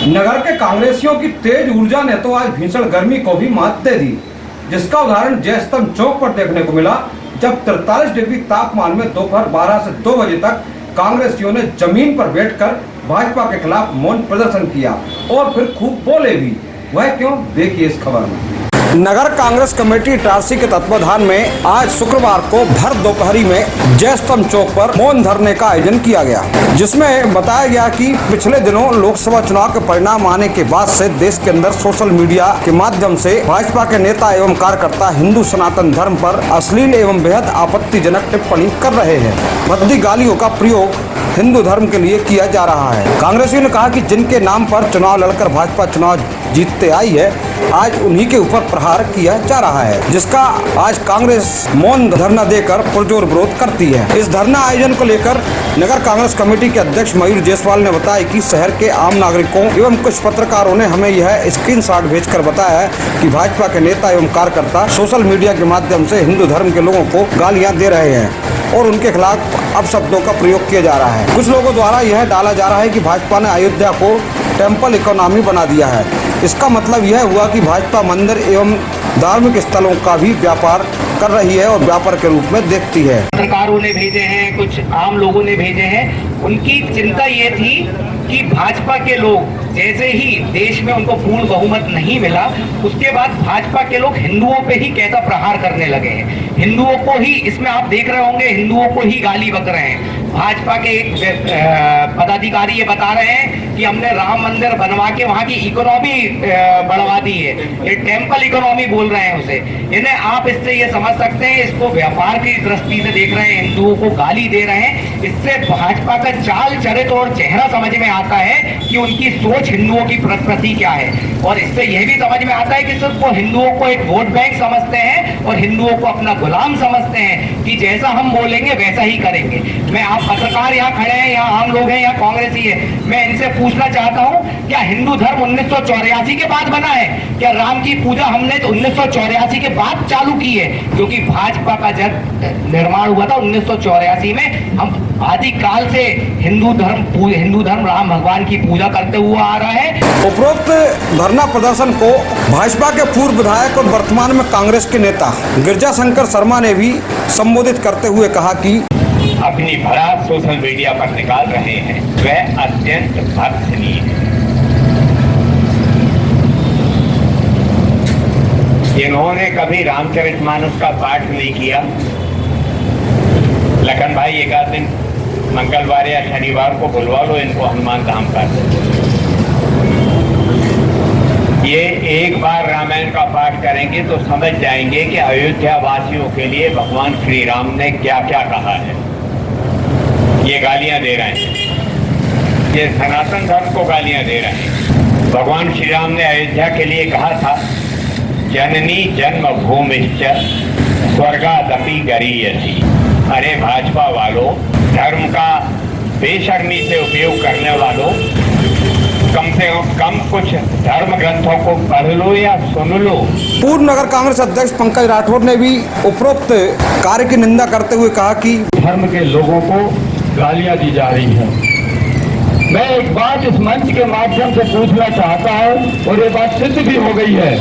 नगर के कांग्रेसियों की तेज ऊर्जा ने तो आज भीषण गर्मी को भी मात दे दी, जिसका उदाहरण जय स्तंभ चौक पर देखने को मिला, जब 43 डिग्री तापमान में दोपहर 12 से 2 बजे तक कांग्रेसियों ने जमीन पर बैठकर भाजपा के खिलाफ मौन प्रदर्शन किया और फिर खूब बोले भी। वह क्यों, देखिए इस खबर में। नगर कांग्रेस कमेटी इटारसी के तत्वाधान में आज शुक्रवार को भर दोपहरी में जय स्तंभ चौक पर मौन धरने का आयोजन किया गया, जिसमें बताया गया कि पिछले दिनों लोकसभा चुनाव के परिणाम आने के बाद से देश के अंदर सोशल मीडिया के माध्यम से भाजपा के नेता एवं कार्यकर्ता हिंदू सनातन धर्म पर अश्लील एवं बेहद आपत्तिजनक टिप्पणी कर रहे हैं। भद्दी गालियों का प्रयोग हिंदू धर्म के लिए किया जा रहा है। कांग्रेसियों ने कहा कि जिनके नाम पर चुनाव लड़कर भाजपा चुनाव जीतते आई है, आज उन्हीं के ऊपर प्रहार किया जा रहा है, जिसका आज कांग्रेस मौन धरना देकर पुरजोर विरोध करती है। इस धरना आयोजन को लेकर नगर कांग्रेस कमेटी के अध्यक्ष मयूर जायसवाल ने बताया कि शहर के आम नागरिकों एवं कुछ पत्रकारों ने हमें यह स्क्रीनशॉट भेजकर बताया है कि भाजपा के नेता एवं कार्यकर्ता सोशल मीडिया के माध्यम से हिंदू धर्म के लोगों को गालियां दे रहे हैं और उनके खिलाफ अपशब्दों का प्रयोग किया जा रहा है। कुछ लोगों द्वारा यह डाला जा रहा है कि भाजपा ने अयोध्या को टेम्पल इकोनॉमी बना दिया है। इसका मतलब यह हुआ कि भाजपा मंदिर एवं धार्मिक स्थलों का भी व्यापार कर रही है और व्यापार के रूप में देखती है। पत्रकारों ने भेजे हैं, कुछ आम लोगों ने भेजे हैं। उनकी चिंता ये थी कि भाजपा के लोग जैसे ही देश में उनको पूर्ण बहुमत नहीं मिला, उसके बाद भाजपा के लोग हिंदुओं पे ही कैसा प्रहार करने लगे हैं। हिंदुओं को ही, इसमें आप देख रहे होंगे, हिंदुओं को ही गाली बक रहे हैं। भाजपा के एक पदाधिकारी ये बता रहे हैं कि हमने राम मंदिर बनवा के वहाँ की इकोनॉमी बढ़वा दी है। ये टेम्पल इकोनॉमी बोल रहे हैं उसे। इन्हें आप इससे ये समझ सकते हैं, इसको व्यापार की दृष्टि से देख रहे हैं, हिंदुओं को गाली दे रहे हैं। इससे भाजपा का चाल चरित्र और चेहरा समझ में आता है कि उनकी सोच हिंदुओं की प्रति क्या है। और इससे यह भी समझ में आता है कि सिर्फ वो हिंदुओं को एक वोट बैंक समझते हैं और हिंदुओं को अपना गुलाम समझते हैं कि जैसा हम बोलेंगे वैसा ही करेंगे। मैं, आप पत्रकार यहाँ खड़े हैं, यहाँ आम लोग हैं, यहाँ कांग्रेसी है, मैं इनसे पूछना चाहता हूँ, क्या हिंदू धर्म 1984 के बाद बना है? क्या राम की पूजा हमने 1984 के बाद चालू की है? क्योंकि भाजपा का जब निर्माण हुआ था 1984 में, हम आदिकाल से हिंदू धर्म राम भगवान की पूजा करते हुए आ रहा है। उपरोक्त धरना प्रदर्शन को भाजपा के पूर्व विधायक और वर्तमान में कांग्रेस के नेता गिरजा शंकर शर्मा ने भी संबोधित करते हुए कहा कि अपनी भड़ास सोशल मीडिया पर निकाल रहे हैं, वह अत्यंत भर्त्सनीय है। इन्होंने कभी रामचरितमानस का पाठ नहीं किया। लखन भाई, एक आध दिन मंगलवार या शनिवार को बुलवा लो इनको हनुमान धाम पर। ये एक बार रामायण का पाठ करेंगे तो समझ जाएंगे कि अयोध्या वासियों के लिए भगवान श्री राम ने क्या क्या कहा है। ये गालियां दे रहे हैं, ये सनातन धर्म को गालियां दे रहे हैं। भगवान श्री राम ने अयोध्या के लिए कहा था, जननी जन्म भूमिश्च स्वर्गादपि गरीयसी। अरे भाजपा वालों, धर्म का बेशर्मी से उपयोग करने वालों, कम से कम कुछ धर्म ग्रंथों को पढ़ लो या सुन लो। पूर्व नगर कांग्रेस अध्यक्ष पंकज राठौर ने भी उपरोक्त कार्य की निंदा करते हुए कहा कि धर्म के लोगों को गालियां दी जा रही हैं। मैं एक बात इस मंच के माध्यम से पूछना चाहता हूं और ये बात सिद्ध भी हो गई है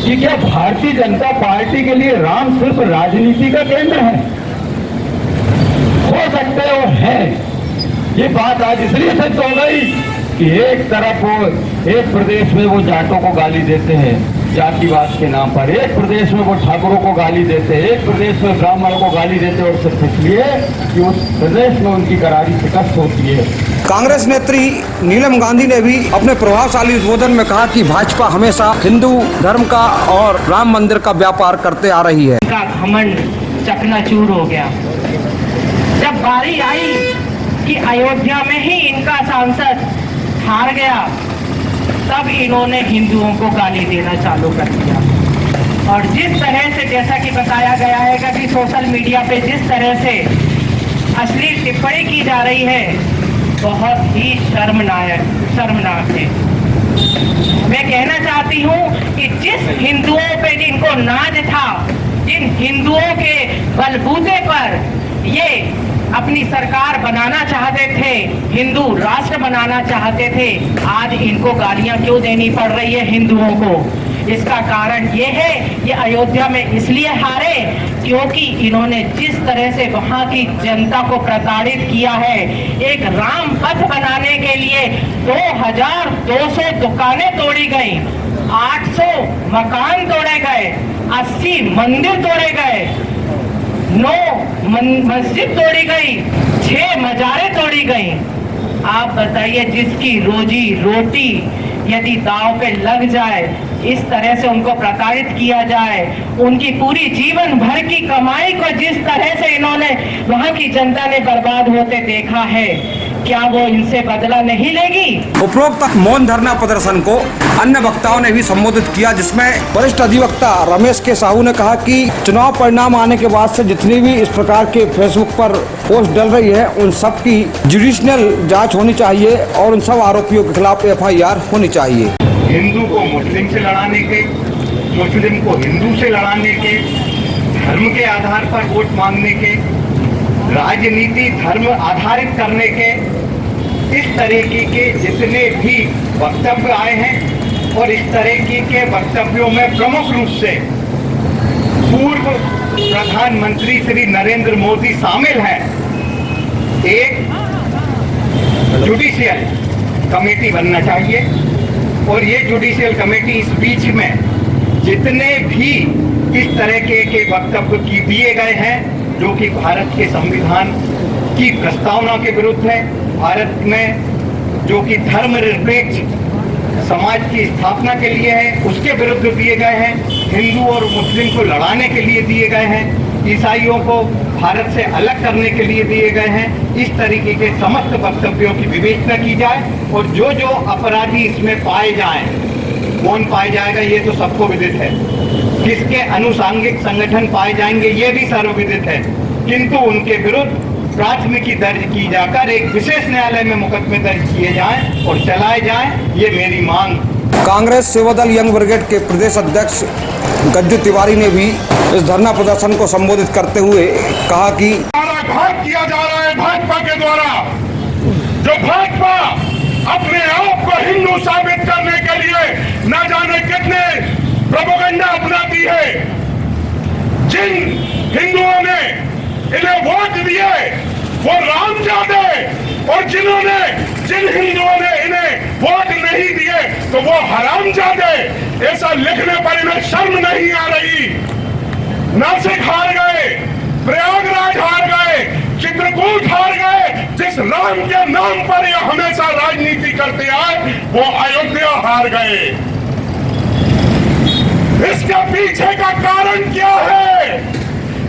कि क्या भारतीय जनता पार्टी के लिए राम सिर्फ राजनीति का केंद्र है? हो सकते और है। ये बात आज इसलिए सिद्ध हो गई कि एक तरफ वो एक प्रदेश में वो जाटों को गाली देते हैं जातिवाद के नाम पर, एक प्रदेश में वो ठाकुरों को गाली देते हैं, एक प्रदेश में ब्राह्मणों को गाली देते हैं, और सिर्फ इसलिए कि उस प्रदेश में उनकी करारी शिकस्त होती है। कांग्रेस नेत्री नीलम गांधी ने भी अपने प्रभावशाली उद्बोधन में कहा कि भाजपा हमेशा हिंदू धर्म का और राम मंदिर का व्यापार करते आ रही है। इनका घमंड चकनाचूर हो गया जब बारी आई कि अयोध्या में ही इनका सांसद हार गया, तब इन्होंने हिंदुओं को गाली देना चालू कर दिया। और जिस तरह से, जैसा कि बताया गया है कि सोशल मीडिया पे जिस तरह से अश्लील टिप्पणी की जा रही है, बहुत ही शर्मनाक है। मैं कहना चाहती हूँ कि जिस हिंदुओं पे जिनको नाज था, जिन हिंदुओं के बलबूते पर ये अपनी सरकार बनाना चाहते थे, हिंदू राष्ट्र बनाना चाहते थे, आज इनको गालियां क्यों देनी पड़ रही है हिंदुओं को? इसका कारण ये है, ये अयोध्या में इसलिए हारे क्योंकि इन्होंने जिस तरह से वहां की जनता को प्रताड़ित किया है। एक राम पथ बनाने के लिए 2200 दुकानें तोड़ी गई, 800 मकान तोड़े गए, 80 मंदिर तोड़े गए, 9 मस्जिद तोड़ी गई, 6 मजारें तोड़ी गई। आप बताइए, जिसकी रोजी रोटी यदि दांव पे लग जाए, इस तरह से उनको प्रताड़ित किया जाए, उनकी पूरी जीवन भर की कमाई को जिस तरह से इन्होंने वहां की जनता ने बर्बाद होते देखा है, क्या वो इनसे बदला नहीं लेगी? उपरोक्त मौन धरना प्रदर्शन को अन्य वक्ताओं ने भी संबोधित किया, जिसमें वरिष्ठ अधिवक्ता रमेश के साहू ने कहा कि चुनाव परिणाम आने के बाद से जितनी भी इस प्रकार के फेसबुक पर पोस्ट डल रही है, उन सब की जुडिशनल जांच होनी चाहिए और उन सब आरोपियों के खिलाफ FIR होनी चाहिए। हिंदू को मुस्लिम से लड़ाने के, मुस्लिम को हिंदू से लड़ाने के, धर्म के आधार पर वोट मांगने के, राजनीति धर्म आधारित करने के, इस तरीके के जितने भी वक्तव्य आए हैं और इस तरीके के वक्तव्यों में प्रमुख रूप से पूर्व प्रधानमंत्री श्री नरेंद्र मोदी शामिल हैं। एक जुडिशियल कमेटी बनना चाहिए और ये जुडिशियल कमेटी इस बीच में जितने भी इस तरह के वक्तव्य की दिए गए हैं जो कि भारत के संविधान की प्रस्तावना के विरुद्ध है, भारत में जो कि धर्मनिरपेक्ष समाज की स्थापना के लिए है उसके विरुद्ध दिए गए हैं, हिंदू और मुस्लिम को लड़ाने के लिए दिए गए हैं, ईसाइयों को भारत से अलग करने के लिए दिए गए हैं। इस तरीके के समस्त वक्तव्यों की विवेचना की जाए और जो जो अपराधी इसमें पाए जाएं, कौन पाया जाएगा ये तो सबको विदित है, किसके अनुसांगिक संगठन पाए जाएंगे ये भी सर्वविदित है, किंतु उनके विरुद्ध प्राथमिकी दर्ज की जाकर एक विशेष न्यायालय में मुकदमे दर्ज किए जाएं और चलाए जाएं, ये मेरी मांग। कांग्रेस सेवादल यंग ब्रिगेड के प्रदेश अध्यक्ष गज्जू तिवारी ने भी इस धरना प्रदर्शन को संबोधित करते हुए कहा कि घात किया जा रहा है भाजपा के द्वारा, जो भाजपा अपने आप को हिंदू साबित करने के लिए न जाने कितने प्रोपेगेंडा अपनाती है। जिन हिंदुओं ने इन्हें वोट दिए वो रामजादे और जिन हिंदुओं ने इन्हें वोट नहीं दिए तो वो हरामजादे। ऐसा लिखने पर इन्हें शर्म नहीं आ रही। नासिक हार गए, प्रयागराज हार गए, चित्रकूट हार गए, जिस राम के नाम पर ये हमेशा राजनीति करते आए वो अयोध्या हार गए। इसके पीछे का कारण क्या है?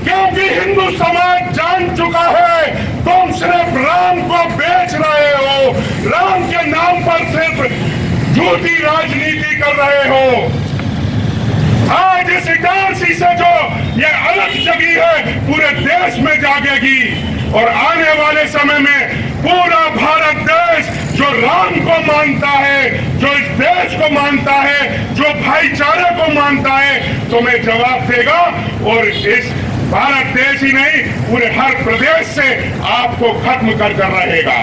क्योंकि हिंदू समाज जान चुका है तुम सिर्फ राम को बेच रहे हो, राम के नाम पर सिर्फ झूठी राजनीति कर रहे हो। आज इस इटारसी से जो ये अलग जगी है पूरे देश में जागेगी और आने वाले समय में पूरा भारत देश जो राम को मानता है, जो इस देश को मानता है, जो भाईचारे को मानता है, तुम्हें जवाब देगा और इस भारत देश ही नहीं पूरे हर प्रदेश से आपको खत्म कर रहेगा।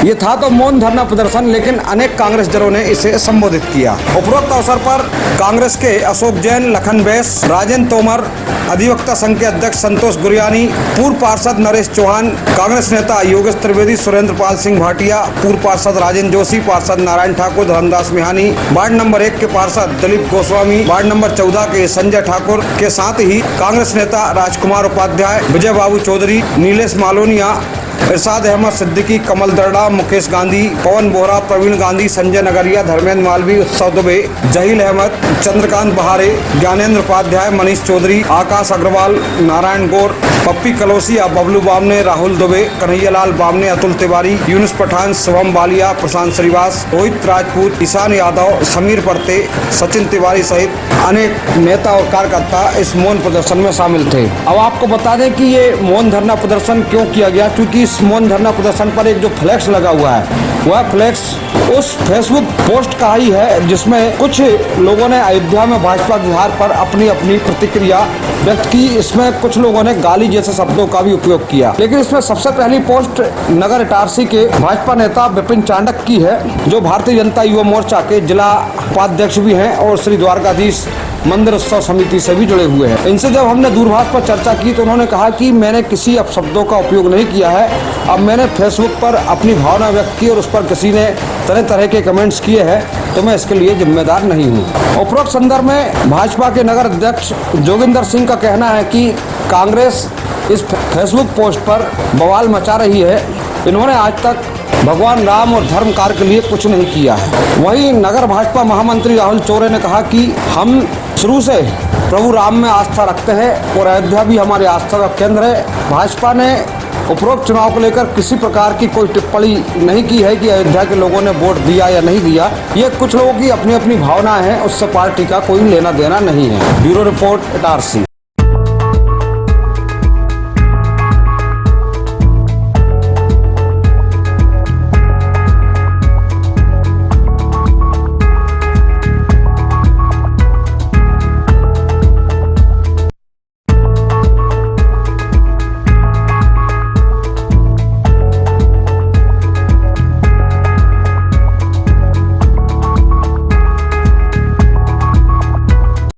ये था तो मौन धरना प्रदर्शन, लेकिन अनेक कांग्रेस दलों ने इसे संबोधित किया। उपरोक्त अवसर पर कांग्रेस के अशोक जैन, लखन बैस, राजेंद्र तोमर, अधिवक्ता संघ के अध्यक्ष संतोष गुरियानी, पूर्व पार्षद नरेश चौहान, कांग्रेस नेता योगेश त्रिवेदी, सुरेंद्र पाल सिंह भाटिया, पूर्व पार्षद राजेंद्र जोशी, पार्षद नारायण ठाकुर, धर्मदास मिहानी, वार्ड नंबर 1 के पार्षद दिलीप गोस्वामी, वार्ड नंबर 14 के संजय ठाकुर के साथ ही कांग्रेस नेता राजकुमार उपाध्याय, विजय बाबू चौधरी, नीलेश मालोनिया, इरशाद अहमद सिद्दीकी, कमल दरड़ा, मुकेश गांधी, पवन बोहरा, प्रवीण गांधी, संजय नगरिया, धर्मेंद्र मालवी, उत्सव दुबे, जहील अहमद, चंद्रकांत बहारे, ज्ञानेंद्र उपाध्याय, मनीष चौधरी, आकाश अग्रवाल, नारायण गौर, पप्पी कलोसिया, बबलू बामने, राहुल दुबे, कन्हैयालाल बामने, अतुल तिवारी, यूनुस पठान, शिवम बालिया, प्रशांत श्रीवास, रोहित राजपूत, ईशान यादव, समीर परते, सचिन तिवारी सहित अनेक नेता और कार्यकर्ता इस मौन प्रदर्शन में शामिल थे। अब आपको बता दें कि ये मौन धरना प्रदर्शन क्यों किया गया, क्योंकि इस मौन धरना प्रदर्शन पर एक जो फ्लैक्स लगा हुआ है वह फ्लेक्स उस फेसबुक पोस्ट का ही है जिसमें कुछ लोगों ने अयोध्या में भाजपा की हार पर अपनी अपनी प्रतिक्रिया व्यक्त की। इसमें कुछ लोगों ने गाली जैसे शब्दों का भी उपयोग किया, लेकिन इसमें सबसे पहली पोस्ट नगर इटारसी के भाजपा नेता विपिन चांडक की है, जो भारतीय जनता युवा मोर्चा के जिला उपाध्यक्ष भी हैं और श्री द्वारकाधीश मंदिर उत्सव समिति से भी जुड़े हुए हैं। इनसे जब हमने दूरभाष पर चर्चा की तो उन्होंने कहा कि मैंने किसी अपशब्दों का उपयोग नहीं किया है। अब मैंने फेसबुक पर अपनी भावना व्यक्त की और उस पर किसी ने तरह तरह के कमेंट्स किए हैं तो मैं इसके लिए जिम्मेदार नहीं हूँ। उपरोक्त संदर्भ में भाजपा के नगर अध्यक्ष जोगिंदर सिंह का कहना है कि कांग्रेस इस फेसबुक पोस्ट पर बवाल मचा रही है। इन्होंने आज तक भगवान राम और धर्म कार्य के लिए कुछ नहीं किया है। वहीं नगर भाजपा महामंत्री राहुल चौरे ने कहा कि हम शुरू से प्रभु राम में आस्था रखते हैं और अयोध्या भी हमारे आस्था का केंद्र है। भाजपा ने उपरोक्त चुनाव को लेकर किसी प्रकार की कोई टिप्पणी नहीं की है कि अयोध्या के लोगों ने वोट दिया या नहीं दिया। ये कुछ लोगों की अपनी अपनी भावना है, उससे पार्टी का कोई लेना देना नहीं है। Bureau report Itarsi.